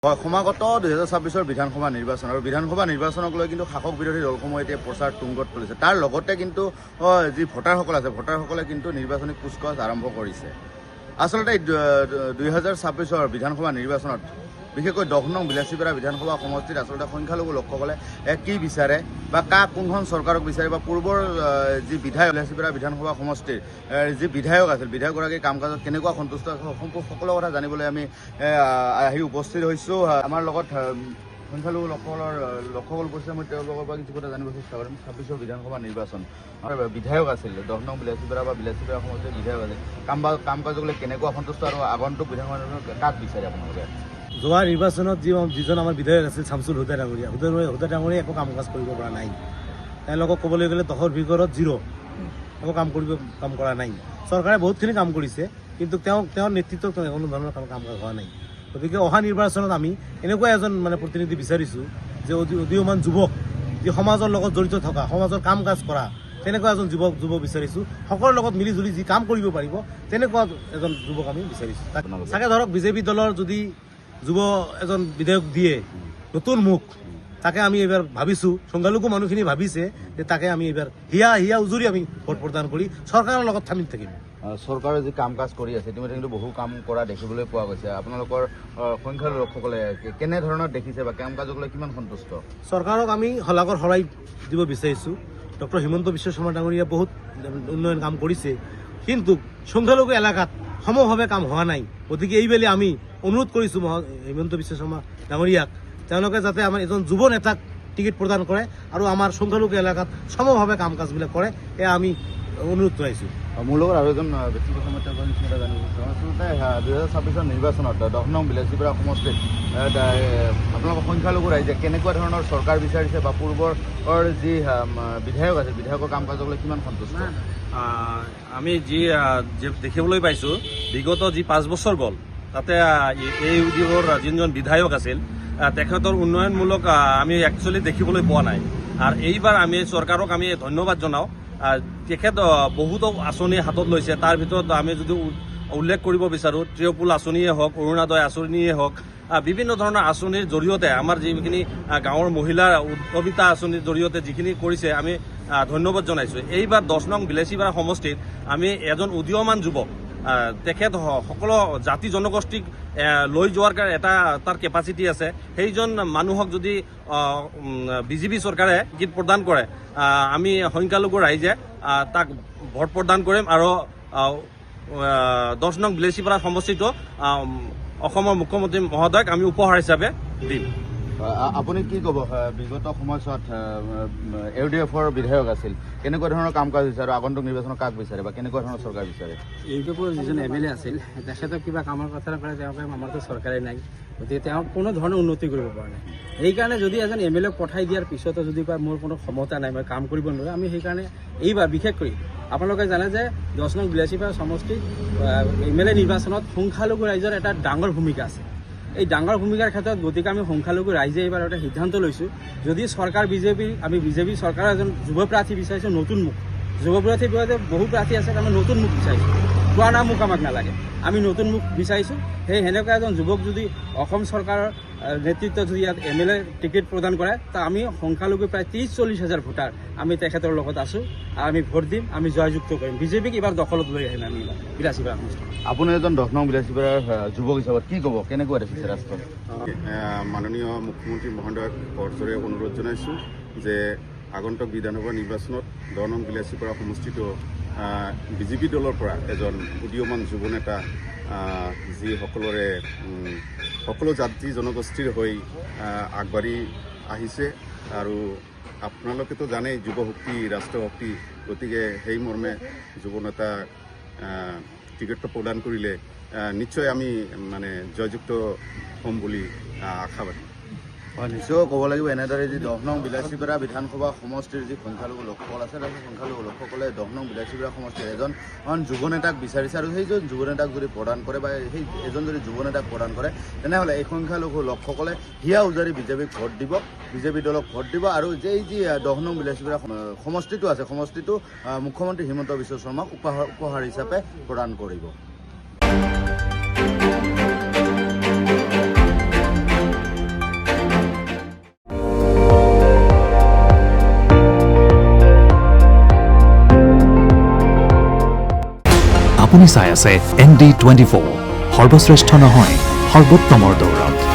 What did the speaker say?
সমাগত 2026 বিধানসভা নিৰ্বাচন আৰু বিধানসভা নিৰ্বাচনক লৈ কিন্তু শাসক বিৰোধী দলসমূহ এতিয়া প্ৰচাৰ তুংগত তুলিছে। তাৰ লগতে কিন্তু যি ভোটাৰসকল আছে ভোটাৰসকলে কিন্তু নিৰ্বাচনী কুচকাৱাজ আৰম্ভ কৰিছে। আচলতে 2026 বিধানসভা নিৰ্বাচনত বিশেষকৈ 10 নং বিলাসীপাৰা বিধানসভা সমষ্টিত আচলতে সংখ্যালঘু লোকসকলে কি বিচাৰে বা কোনখন চৰকাৰক বিচাৰে বা পূৰ্বৰ যি বিধায়ক বিলাসীপাৰা বিধানসভা সমষ্টিৰ যি বিধায়ক আছিল বিধায়কগৰাকীৰ কাম কাজত কেনেকুৱা সন্তুষ্ট সকলো কথা জানিবলৈ আমি আহি উপস্থিত হৈছোঁ। আমাৰ লগত সংখ্যালঘু লোকসকল কৈছে, মই তেওঁলোকৰ পৰা কিছু কথা জানিব চেষ্টা কৰিম। 26 বিধানসভা নিৰ্বাচন বিধায়ক আছিল 10 নং বিলাসীপাৰা বা বিলাসীপাৰা সমষ্টিৰ বিধায়ক আছিল। কাম কাজক লৈ কেনেকুৱা সন্তুষ্ট আৰু আগন্তুক বিধানসভা কাক বিচাৰে আপোনালোকে? যোৱা নিৰ্বাচনত যিজন আমাৰ বিধায়ক আছিল শামছুল হুদা ডাঙৰীয়া, হুদা ডাঙৰীয়া একো কাম কাজ কৰিব পৰা নাই। তেওঁলোকক ক'বলৈ গ'লে 10ৰ ভিতৰত 0 একো কাম কৰা নাই। চৰকাৰে বহুতখিনি কাম কৰিছে, কিন্তু তেওঁৰ নেতৃত্বত কোনো ধৰণৰ কাম কাজ হোৱা নাই। গতিকে অহা নিৰ্বাচনত আমি এনেকুৱা এজন প্ৰতিনিধি বিচাৰিছোঁ যে উদীয়মান যুৱক, যি সমাজৰ লগত জড়িত থকা, সমাজৰ কাম কাজ কৰা, তেনেকুৱা এজন যুৱক বিচাৰিছোঁ। সকলোৰে লগত মিলি জুলি যি কাম কৰিব পাৰিব তেনেকুৱা এজন যুৱক আমি বিচাৰিছোঁ। চাগে ধৰক বিজেপি দলৰ যদি যুৱ এজন বিধায়ক দিয়ে নতুন মুখ, তাকে আমি এইবাৰ ভাবিছোঁ, সংখ্যালঘু মানুহখিনি ভাবিছে যে তাকে আমি এইবাৰ হিয়া উজুৰি আমি ভোট প্ৰদান কৰি চৰকাৰৰ লগত থামিল থাকিম। চৰকাৰে যি কাম কাজ কৰি আছে ইতিমধ্যে কিন্তু বহু কাম কৰা দেখিবলৈ পোৱা গৈছে। আপোনালোকৰ সংখ্যালঘু লোকসকলে কেনেধৰণৰ দেখিছে বা কাম কাজক লৈ কিমান সন্তুষ্ট? চৰকাৰক আমি শলাগৰ শৰাই দিব বিচাৰিছোঁ। ডক্টৰ হিমন্ত বিশ্ব শৰ্মা ডাঙৰীয়া বহুত উন্নয়ন কাম কৰিছে, কিন্তু সংখ্যালঘু এলেকাত সমভাৱে কাম হোৱা নাই। গতিকে এইবেলি আমি অনুৰোধ কৰিছোঁ হিমন্ত বিশ্ব শৰ্মা ডাঙৰীয়াক, তেওঁলোকে যাতে আমাৰ এজন যুৱ নেতাক টিকেট প্ৰদান কৰে আৰু আমাৰ সংখ্যালঘু এলেকাত সমভাৱে কাম কাজবিলাক কৰে, এয়া আমি অনুৰোধ জনাইছোঁ। মোৰ লগত আৰু এজন ব্যক্তিগত সমস্যা জানিব বিচাৰোঁ। আচলতে 2026 নিৰ্বাচনত 10 নং বিলাসীপাৰা সমষ্টিত আপোনালোকৰ সংখ্যালঘু ৰাইজে কেনেকুৱা ধৰণৰ চৰকাৰ বিচাৰিছে বা পূৰ্বৰ যি বিধায়ক আছিল বিধায়কৰ কাম কাজক লৈ কিমান সন্তুষ্ট? আমি যি দেখিবলৈ পাইছোঁ, বিগত যি 5 বছৰ গ'ল তাতে এই উদ্যোগৰ যিজন বিধায়ক আছিল তেখেতৰ উন্নয়নমূলক আমি একচুৱেলি দেখিবলৈ পোৱা নাই। আৰু এইবাৰ আমি চৰকাৰক আমি ধন্যবাদ জনাওঁ। তেখেত বহুতো আঁচনি হাতত লৈছে। তাৰ ভিতৰত আমি যদি উল্লেখ কৰিব বিচাৰোঁ, ত্ৰিপুল আঁচনিয়ে হওক, অৰুণোদয় আঁচনিয়ে হওক, বিভিন্ন ধৰণৰ আঁচনিৰ জৰিয়তে আমাৰ যিখিনি গাঁৱৰ মহিলাৰ উদ্যমিতা আঁচনিৰ জৰিয়তে যিখিনি কৰিছে আমি ধন্যবাদ জনাইছোঁ। এইবাৰ 10 নং বিলাসীপাৰা সমষ্টিত আমি এজন উদীয়মান যুৱক, তেখেত সকলো জাতি জনগোষ্ঠীক লৈ যোৱাৰ এটা তাৰ কেপাচিটি আছে। সেইজন মানুহক যদি বিজেপি চৰকাৰে গীত প্ৰদান কৰে, আমি সংখ্যালঘু ৰাইজে তাক ভোট প্ৰদান কৰিম আৰু 10 নং বিলাসীপাৰা সমষ্টিটো অসমৰ মুখ্যমন্ত্ৰী মহোদয়ক আমি উপহাৰ হিচাপে দিম। আপুনি কি ক'ব? বিগত সময়ছোৱাত UDFৰ বিধায়ক আছিল, কেনেকুৱা ধৰণৰ কাম কাজ হৈছে আৰু আগন্তুক নিৰ্বাচনত কাক বিচাৰে বা কেনেকুৱা ধৰণৰ চৰকাৰ বিচাৰে? UDFৰ যিজন MLA আছিল তেখেতক কিবা কামৰ কথা নকৰে, তেওঁকে আমাৰতো চৰকাৰে নাই, গতিকে তেওঁ কোনো ধৰণৰ উন্নতি কৰিব পৰা নাই। সেইকাৰণে যদি এজন MLA পঠাই দিয়াৰ পিছতো যদি কয় মোৰ কোনো ক্ষমতা নাই, মই কাম কৰিব নোৱাৰোঁ, আমি সেইকাৰণে এইবাৰ বিশেষ কৰি আপোনালোকে জানে যে 10 নং বিলাসীপাৰা সমষ্টিত MLA নিৰ্বাচনত সংখ্যালঘু ৰাইজৰ এটা ডাঙৰ ভূমিকা আছে। এই ডাঙৰ ভূমিকাৰ ক্ষেত্ৰত গতিকে আমি সংখ্যালঘু ৰাইজে এইবাৰ এটা সিদ্ধান্ত লৈছোঁ, যদি চৰকাৰ আমি বিজেপি চৰকাৰৰ এজন যুৱ প্ৰাৰ্থী বিচাৰিছোঁ, নতুন মুখ। যুৱ প্ৰাৰ্থী বহু প্ৰাৰ্থী আছে, আমি নতুন মুখ বিচাৰিছোঁ। পুৰণা মুখ আমাক নালাগে, আমি নতুন মুখ বিচাৰিছোঁ। সেনেকুৱা এজন যুৱক যদি অসম চৰকাৰৰ নেতৃত্বত যদি ইয়াত MLA টিকেট প্ৰদান কৰে, তা আমি সংখ্যালঘু প্ৰায় 30-40 হাজাৰ ভোটাৰ আমি তেখেতৰ লগত আছোঁ আৰু আমি ভোট দিম, আমি জয়যুক্ত কৰিম। বিজেপিক এইবাৰ দখলত লৈ আহিম আমি বিলাসীপাৰা সমষ্টি। আপুনি এজন 10 নং বিলাসীপাৰাৰ যুৱক হিচাপত কি ক'ব, কেনেকুৱা দেখিছে ৰাষ্ট্ৰ? মাননীয় মুখ্যমন্ত্ৰী মহোদয়ক কৰজোৰে অনুৰোধ জনাইছোঁ যে আগন্তুক বিধানসভা নিৰ্বাচনত 10 নং বিলাসীপাৰা সমষ্টিটো বিজেপি দলৰ পৰা এজন উদীয়মান যুৱ নেতা, যি সকলো জাতি জনগোষ্ঠীৰ হৈ আগবাঢ়ি আহিছে। আৰু আপোনালোকেতো জানেই যুৱ শক্তি ৰাষ্ট্ৰীয় শক্তি, গতিকে সেই মৰ্মে যুৱ নেতাক টিকেটটো প্ৰদান কৰিলে নিশ্চয় আমি জয়যুক্ত হ'ম বুলি আশাবাদী। হয়, নিশ্চয় ক'ব লাগিব। এনেদৰে যি 10 নং বিলাসীপাৰা বিধানসভা সমষ্টিৰ যি সংখ্যালঘু লোকসকল আছে, সেই সংখ্যালঘু লোকসকলে 10 নং বিলাসীপাৰা সমষ্টিৰ এজন যুৱ নেতাক বিচাৰিছে আৰু সেইজন যুৱ নেতাক যদি প্ৰদান কৰে বা সেই এজন যদি যুৱ নেতাক প্ৰদান কৰে, তেনেহ'লে এই সংখ্যালঘু লোকসকলে হিয়া উজাৰি বিজেপিক ভোট দিব, বিজেপি দলক ভোট দিব আৰু যি 10 নং বিলাসীপাৰা সমষ্টিটো আছে, সমষ্টিটো মুখ্যমন্ত্ৰী হিমন্ত বিশ্ব শৰ্মাক উপহাৰ হিচাপে প্ৰদান কৰিব। আপুনি চাই আছে ND24 সৰ্বশ্ৰেষ্ঠ নহয় সৰ্বোত্তমৰ দৌৰত।